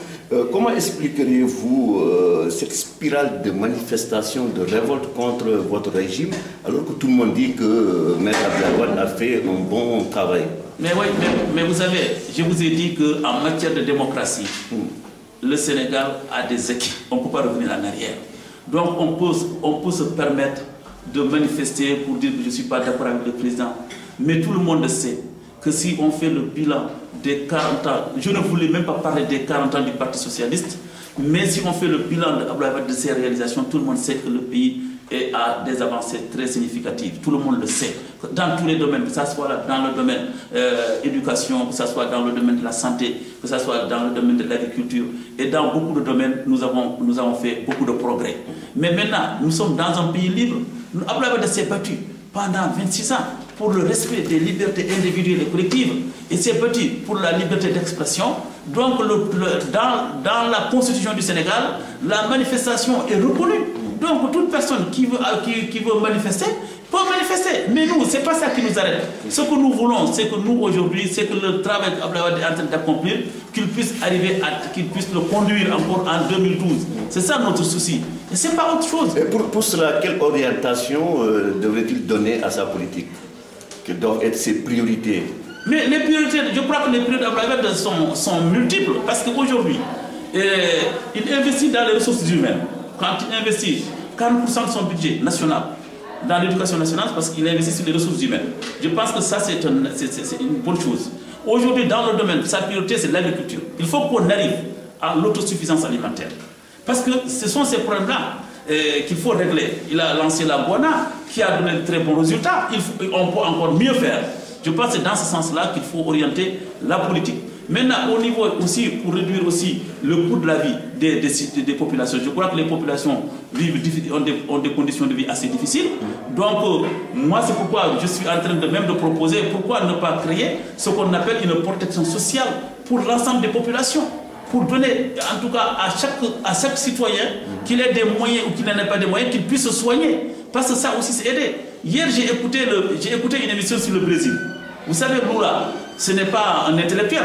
Comment expliqueriez-vous cette spirale de manifestations, de révolte contre votre régime, alors que tout le monde dit que Maître Abdoulaye Wade a fait un bon travail? Mais oui, mais vous savez, je vous ai dit qu'en matière de démocratie, le Sénégal a des acquis. On ne peut pas revenir en arrière. Donc on peut se permettre de manifester pour dire que je ne suis pas d'accord avec le président. Mais tout le monde sait que si on fait le bilan des 40 ans, je ne voulais même pas parler des 40 ans du Parti Socialiste, mais si on fait le bilan de ses réalisations, tout le monde sait que le pays a des avancées très significatives. Tout le monde le sait. Dans tous les domaines, que ce soit dans le domaine éducation, que ce soit dans le domaine de la santé, que ce soit dans le domaine de l'agriculture. Et dans beaucoup de domaines, nous avons fait beaucoup de progrès. Mais maintenant, nous sommes dans un pays libre. Abdoulaye Wade s'est battu pendant 26 ans pour le respect des libertés individuelles et collectives. Et s'est battu pour la liberté d'expression. Donc, dans la Constitution du Sénégal, la manifestation est reconnue. Donc, toute personne qui veut manifester peut manifester. Mais nous, ce n'est pas ça qui nous arrête. Ce que nous voulons, c'est que nous, aujourd'hui, c'est que le travail qu'Abdoulaye Wade est en train d'accomplir, qu'il puisse le conduire encore en 2012. C'est ça notre souci. Et ce n'est pas autre chose. Et pour cela, quelle orientation devrait-il donner à sa politique? Quelles doivent être ses priorités? Mais les priorités, je crois que les priorités d'Abdoulaye Wade sont multiples. Parce qu'aujourd'hui, il investit dans les ressources humaines. Quand il investit 40% de son budget national dans l'éducation nationale, parce qu'il investit sur les ressources humaines. Je pense que ça, c'est une bonne chose. Aujourd'hui, dans le domaine, sa priorité, c'est l'agriculture. Il faut qu'on arrive à l'autosuffisance alimentaire. Parce que ce sont ces problèmes-là qu'il faut régler. Il a lancé la Guana, qui a donné de très bons résultats. On peut encore mieux faire. Je pense que c'est dans ce sens-là qu'il faut orienter la politique. Maintenant, au niveau aussi, pour réduire aussi le coût de la vie des populations, je crois que les populations ont des conditions de vie assez difficiles. Donc, moi, c'est pourquoi je suis en train de proposer, pourquoi ne pas créer ce qu'on appelle une protection sociale pour l'ensemble des populations, pour donner, en tout cas, à chaque citoyen qu'il ait des moyens ou qu'il n'en ait pas des moyens, qu'il puisse se soigner. Parce que ça aussi, c'est aider. Hier, j'ai écouté une émission sur le Brésil. Vous savez, Lula, ce n'est pas un intellectuel.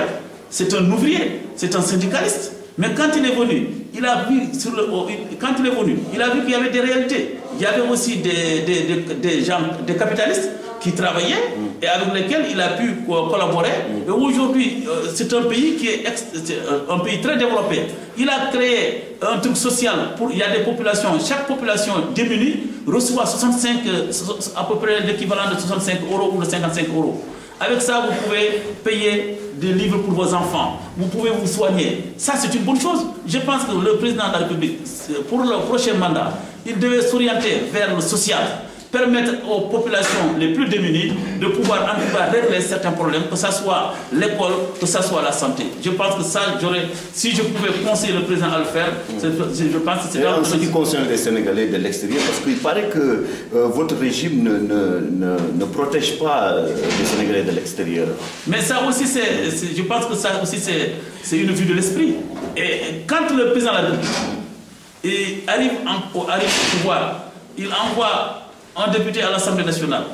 C'est un ouvrier, c'est un syndicaliste. Mais quand il est venu, il a vu qu'il y avait des réalités. Il y avait aussi des gens, des capitalistes qui travaillaient et avec lesquels il a pu collaborer. Et aujourd'hui, c'est un pays qui est un pays très développé. Il a créé un truc social. Il y a des populations, chaque population démunie reçoit 65, à peu près l'équivalent de 65 € ou de 55 €. Avec ça, vous pouvez payer des livres pour vos enfants. Vous pouvez vous soigner. Ça, c'est une bonne chose. Je pense que le président de la République, pour le prochain mandat, il devait s'orienter vers le social, permettre aux populations les plus démunies de pouvoir en tout cas régler certains problèmes, que ce soit l'école, que ce soit la santé. Je pense que ça, si je pouvais conseiller le président à le faire, je pense que c'est... En ce qui concerne les Sénégalais de l'extérieur, parce qu'il paraît que votre régime ne protège pas les Sénégalais de l'extérieur. Mais ça aussi, je pense que ça aussi, c'est une vue de l'esprit. Et quand le président de la République arrive au pouvoir, il envoie un député à l'Assemblée nationale.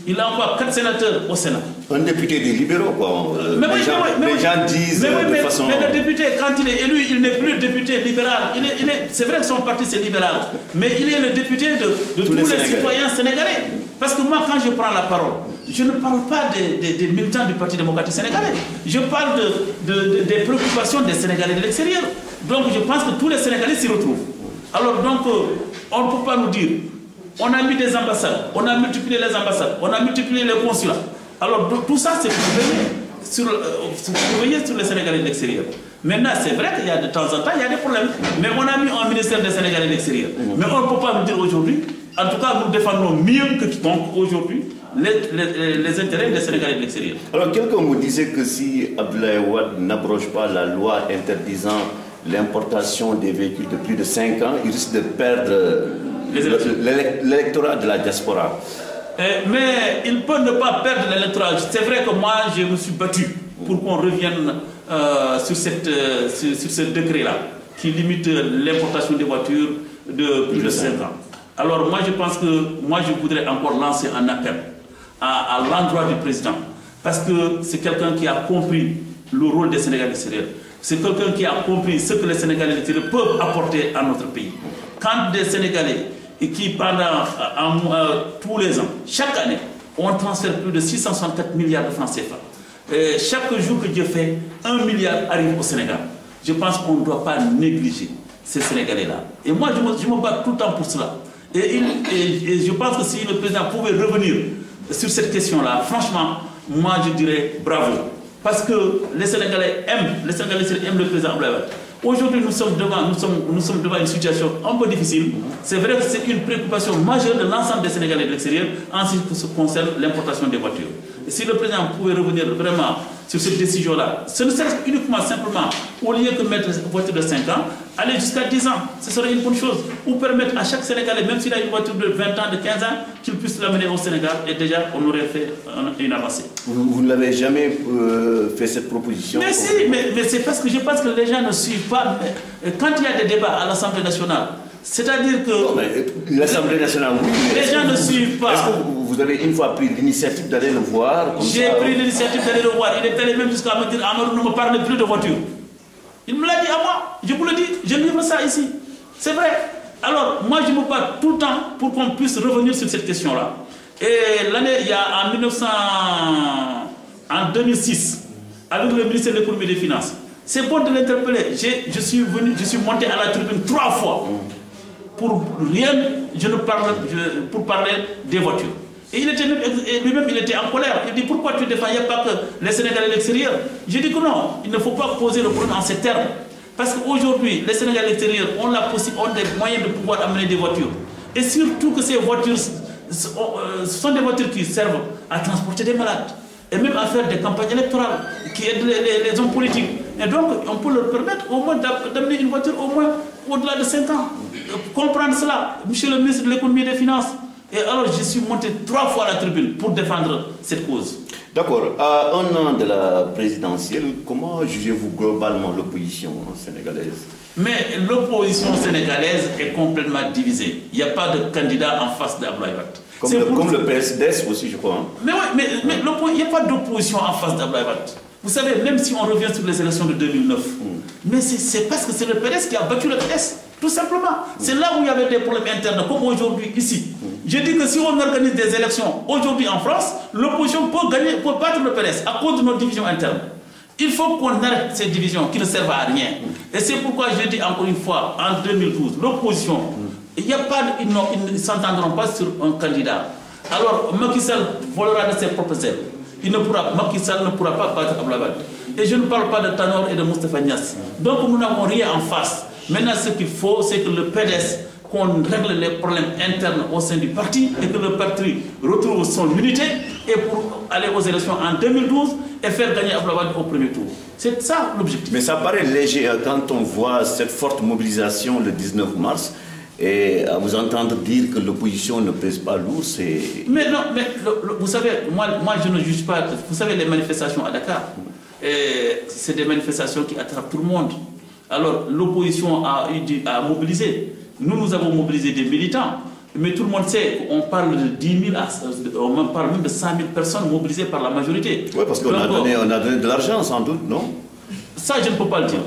Il envoie 4 sénateurs au Sénat. Un député des libéraux, quoi. Les gens disent de façon... Mais le député, quand il est élu, il n'est plus député libéral. C'est vrai que son parti, c'est libéral. Mais il est le député de tous les citoyens sénégalais. Parce que moi, quand je prends la parole, je ne parle pas des militants du Parti démocratique sénégalais. Je parle des préoccupations des Sénégalais de l'extérieur. Donc, je pense que tous les Sénégalais s'y retrouvent. Alors, donc, on ne peut pas nous dire... On a mis des ambassades, on a multiplié les ambassades, on a multiplié les consulats. Alors tout ça, c'est pour veiller sur les Sénégalais de l'extérieur. Maintenant, c'est vrai qu'il y a de temps en temps, il y a des problèmes. Mais on a mis un ministère des Sénégalais de l'extérieur. Mais on ne peut pas nous dire aujourd'hui, en tout cas, nous défendons mieux que quiconque aujourd'hui les intérêts des Sénégalais de l'extérieur. Alors, quelqu'un me disait que si Abdoulaye Wade n'abroge pas la loi interdisant l'importation des véhicules de plus de 5 ans, il risque de perdre l'électorat de la diaspora. Mais il peut ne pas perdre l'électorat. C'est vrai que moi, je me suis battu pour qu'on revienne sur ce décret-là qui limite l'importation des voitures de plus de 5 ans. Alors moi, je pense que je voudrais encore lancer un appel à l'endroit du président, parce que c'est quelqu'un qui a compris le rôle des Sénégalais extérieurs. C'est quelqu'un qui a compris ce que les Sénégalais extérieurs peuvent apporter à notre pays. Quand des Sénégalais qui pendant tous les ans, chaque année, on transfère plus de 664 milliards de francs CFA. Et chaque jour que Dieu fait, 1 milliard arrive au Sénégal. Je pense qu'on ne doit pas négliger ces Sénégalais-là. Et moi, je me bats tout le temps pour cela. Et je pense que si le président pouvait revenir sur cette question-là, franchement, moi je dirais bravo. Parce que les Sénégalais aiment le président Abdoulaye Wade. Aujourd'hui, nous sommes devant une situation un peu difficile. C'est vrai que c'est une préoccupation majeure de l'ensemble des Sénégalais de l'extérieur en ce qui concerne l'importation des voitures. Et si le président pouvait revenir vraiment sur cette décision-là, ce ne serait uniquement simplement, au lieu de mettre une voiture de 5 ans, aller jusqu'à 10 ans, ce serait une bonne chose. Ou permettre à chaque Sénégalais, même s'il a une voiture de 20 ans, de 15 ans, qu'il puisse l'amener au Sénégal et déjà on aurait fait une avancée. Vous ne l'avez jamais fait cette proposition? Mais si, mais c'est parce que je pense que les gens ne suivent pas. Quand il y a des débats à l'Assemblée nationale, c'est-à-dire que... L'Assemblée nationale, oui. Les gens ne suivent pas. Est-ce que vous avez une fois pris l'initiative d'aller le voir? J'ai pris l'initiative d'aller le voir. Il est allé même jusqu'à me dire, Amadou, ne me parle plus de voiture. Il me l'a dit à moi. Je vous le dis, je livre ça ici. C'est vrai. Alors, moi, je me bats tout le temps pour qu'on puisse revenir sur cette question-là. Et l'année, il y a en 2006, avec le ministère de l'Économie et des Finances, c'est bon de l'interpeller. Je suis monté à la tribune 3 fois. Pour rien, pour parler des voitures. Et lui-même, il était en colère. Il dit, pourquoi tu ne défends pas que les Sénégalais de l'extérieur? Je dis que non, il ne faut pas poser le problème en ces termes. Parce qu'aujourd'hui, les Sénégalais de l'extérieur ont des moyens de pouvoir amener des voitures. Et surtout que ces voitures, ce sont des voitures qui servent à transporter des malades. Et même à faire des campagnes électorales qui aident les hommes politiques. Et donc, on peut leur permettre au moins d'amener une voiture au moins au-delà de 5 ans. Comprendre cela, monsieur le ministre de l'Économie et des Finances. Et alors, je suis monté 3 fois à la tribune pour défendre cette cause. D'accord. À 1 an de la présidentielle, comment jugez-vous globalement l'opposition sénégalaise? Mais l'opposition sénégalaise est complètement divisée. Il n'y a pas de candidat en face d'Abdoulaye Wade. Comme le PSDS aussi, je crois. Mais oui, mais il n'y a pas d'opposition en face d'Abdoulaye Wade. Vous savez, même si on revient sur les élections de 2009, mais c'est parce que c'est le PDS qui a battu le PDS, tout simplement. C'est là où il y avait des problèmes internes, comme aujourd'hui, ici. Je dis que si on organise des élections aujourd'hui en France, l'opposition peut battre le PDS à cause de nos divisions internes. Il faut qu'on arrête ces divisions qui ne servent à rien. Et c'est pourquoi je dis encore une fois, en 2012, l'opposition, ils ne s'entendront pas sur un candidat. Alors Macky Sall volera de ses propres ailes. Macky Sall ne pourra pas battre Abdoulaye Wade. Et je ne parle pas de Tanor et de Moustapha Niasse. Donc nous n'avons rien en face. Maintenant, ce qu'il faut, c'est que le PDS, qu'on règle les problèmes internes au sein du parti et que le parti retrouve son unité et pour aller aux élections en 2012 et faire gagner Abdoulaye Wade au premier tour. C'est ça l'objectif. Mais ça paraît léger quand on voit cette forte mobilisation le 19 mars et à vous entendre dire que l'opposition ne pèse pas lourd, c'est... Mais non, mais vous savez, moi je ne juge pas. Vous savez, les manifestations à Dakar, c'est des manifestations qui attrapent tout le monde. Alors l'opposition a mobilisé. Nous avons mobilisé des militants. Mais tout le monde sait qu'on parle de 10 000, on parle même de 100 000 personnes mobilisées par la majorité. Oui, parce qu'on a donné de l'argent sans doute, non? Ça, je ne peux pas le dire.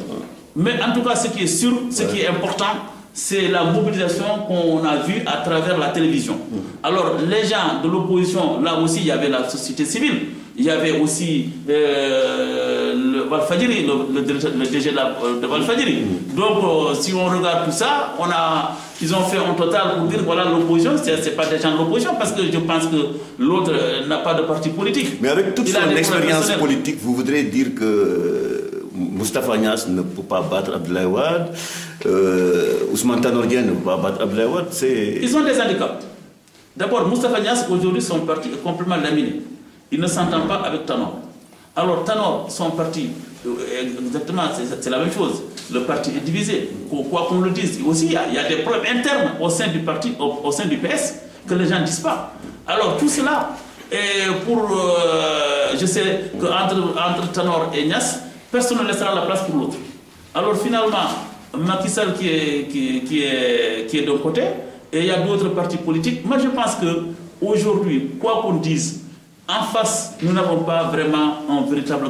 Mais en tout cas, ce qui est sûr, ce qui est important, c'est la mobilisation qu'on a vue à travers la télévision. Alors, les gens de l'opposition, là aussi, il y avait la société civile. Il y avait aussi le Walfadjri, le DG de Walfadjri. Donc, si on regarde tout ça, ils ont fait un total pour dire voilà l'opposition, ce n'est pas des gens de l'opposition, parce que je pense que l'autre n'a pas de parti politique. Mais avec toute son expérience politique, vous voudrez dire que Moustapha Niasse ne peut pas battre Abdoulaye Wade, Ousmane Tanor Dieng ne peut pas battre Abdoulaye Wade, Ils ont des handicaps. D'abord, Moustapha Niasse, aujourd'hui, son parti est complètement laminé. Il ne s'entend pas avec Tanor. Alors Tanor, son parti, exactement, c'est la même chose. Le parti est divisé. Quoi qu'on le dise, aussi, il y a des problèmes internes au sein du parti, au sein du PS, que les gens ne disent pas. Alors tout cela, je sais qu'entre Tanor et Niasse, personne ne laissera la place pour l'autre. Alors finalement, Macky Sall qui est d'un côté, et il y a d'autres partis politiques. Moi je pense qu'aujourd'hui, quoi qu'on dise, en face, nous n'avons pas vraiment un véritable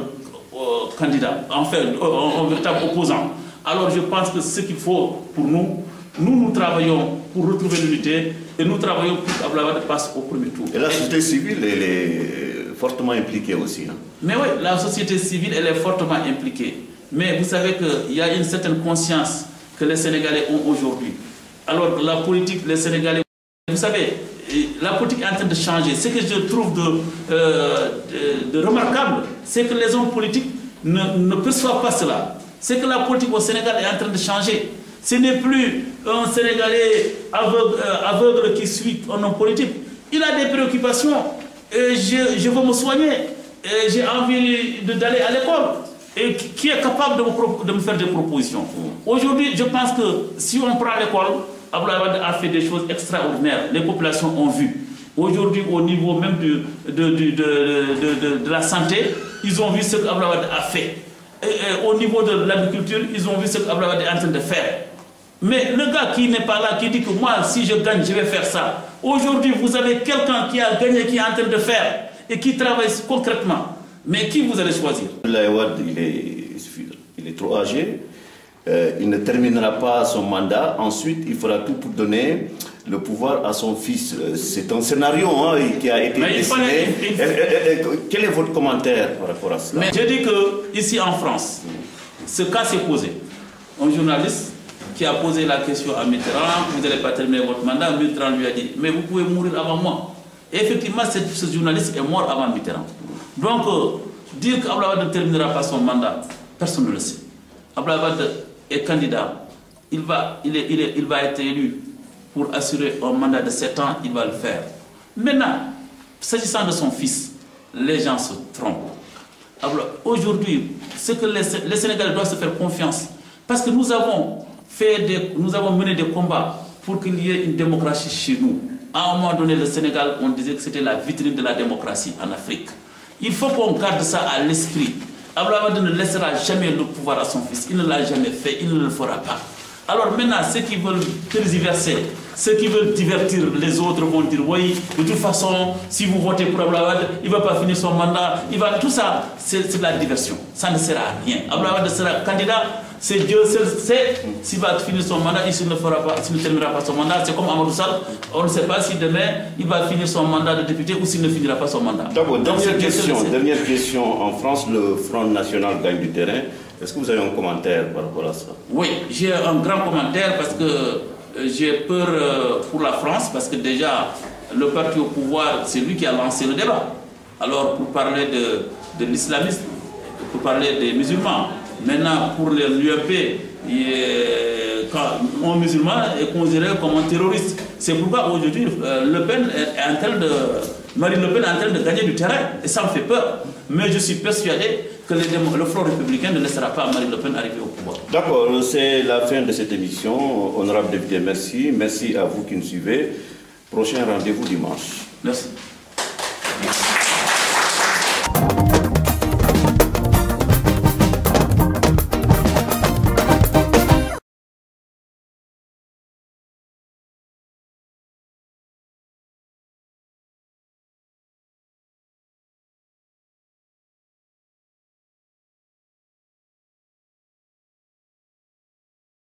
candidat, enfin un véritable opposant. Alors je pense que ce qu'il faut pour nous travaillons pour retrouver l'unité et nous travaillons pour qu'Abdoulaye Wade passe au premier tour. Et la société civile, elle est fortement impliquée aussi. Hein. Mais oui, la société civile, elle est fortement impliquée. Mais vous savez qu'il y a une certaine conscience que les Sénégalais ont aujourd'hui. Alors la politique, les Sénégalais, vous savez, la politique est en train de changer. Ce que je trouve de remarquable, c'est que les hommes politiques ne perçoivent pas cela. C'est que la politique au Sénégal est en train de changer. Ce n'est plus un Sénégalais aveugle qui suit un homme politique. Il a des préoccupations. Je veux me soigner. J'ai envie d'aller à l'école. Et qui est capable de me faire des propositions. Aujourd'hui, je pense que si on prend l'école, Abdoulaye Wade a fait des choses extraordinaires. Les populations ont vu. Aujourd'hui, au niveau même de la santé, ils ont vu ce qu'Abdoulaye Wade a fait. Et au niveau de l'agriculture, ils ont vu ce qu'Abdoulaye Wade est en train de faire. Mais le gars qui n'est pas là, qui dit que moi, si je gagne, je vais faire ça. Aujourd'hui, vous avez quelqu'un qui a gagné, qui est en train de faire et qui travaille concrètement. Mais qui vous allez choisir? Abdoulaye Wade, il est trop âgé. Il ne terminera pas son mandat. Ensuite, il fera tout pour donner le pouvoir à son fils. C'est un scénario qui a été dessiné. Quel est votre commentaire par rapport à cela? Mais je dis que ici en France, ce cas s'est posé. Un journaliste qui a posé la question à Mitterrand, vous n'allez pas terminer votre mandat. Mitterrand lui a dit, mais vous pouvez mourir avant moi. Et effectivement, ce journaliste est mort avant Mitterrand. Donc, dire qu'Abdoulaye Wade ne terminera pas son mandat, personne ne le sait. Abdoulaye Wade est candidat. Il va être élu pour assurer un mandat de 7 ans, il va le faire. Maintenant, s'agissant de son fils, les gens se trompent. Aujourd'hui, ce que les Sénégalais doivent se faire confiance, parce que nous avons mené des combats pour qu'il y ait une démocratie chez nous. À un moment donné, le Sénégal, on disait que c'était la vitrine de la démocratie en Afrique. Il faut qu'on garde ça à l'esprit. Abdoulaye Wade ne laissera jamais le pouvoir à son fils. Il ne l'a jamais fait, il ne le fera pas. Alors maintenant, ceux qui veulent tergiverser ceux qui veulent divertir les autres vont dire oui, de toute façon, si vous votez pour Abdoulaye, il ne va pas finir son mandat. Tout ça, c'est de la diversion. Ça ne sert à rien. Abdoulaye sera candidat. C'est Dieu seul sait s'il va finir son mandat et s'il ne terminera pas son mandat. C'est comme Amadou Sall, on ne sait pas si demain il va finir son mandat de député ou s'il ne finira pas son mandat. D'abord, dernière question. En France, le Front National gagne du terrain. Est-ce que vous avez un commentaire par rapport à ça? Oui, j'ai un grand commentaire parce que j'ai peur pour la France parce que déjà, le parti au pouvoir, c'est lui qui a lancé le débat. Alors, pour parler de l'islamisme, pour parler des musulmans, maintenant, pour l'UMP, un musulman est considéré comme un terroriste. C'est pourquoi aujourd'hui, Marine Le Pen est en train de gagner du terrain. Et ça me fait peur. Mais je suis persuadé que le Front républicain ne laissera pas Marine Le Pen arriver au pouvoir. D'accord, c'est la fin de cette émission. Honorable député, merci. Merci à vous qui nous suivez. Prochain rendez-vous dimanche. Merci.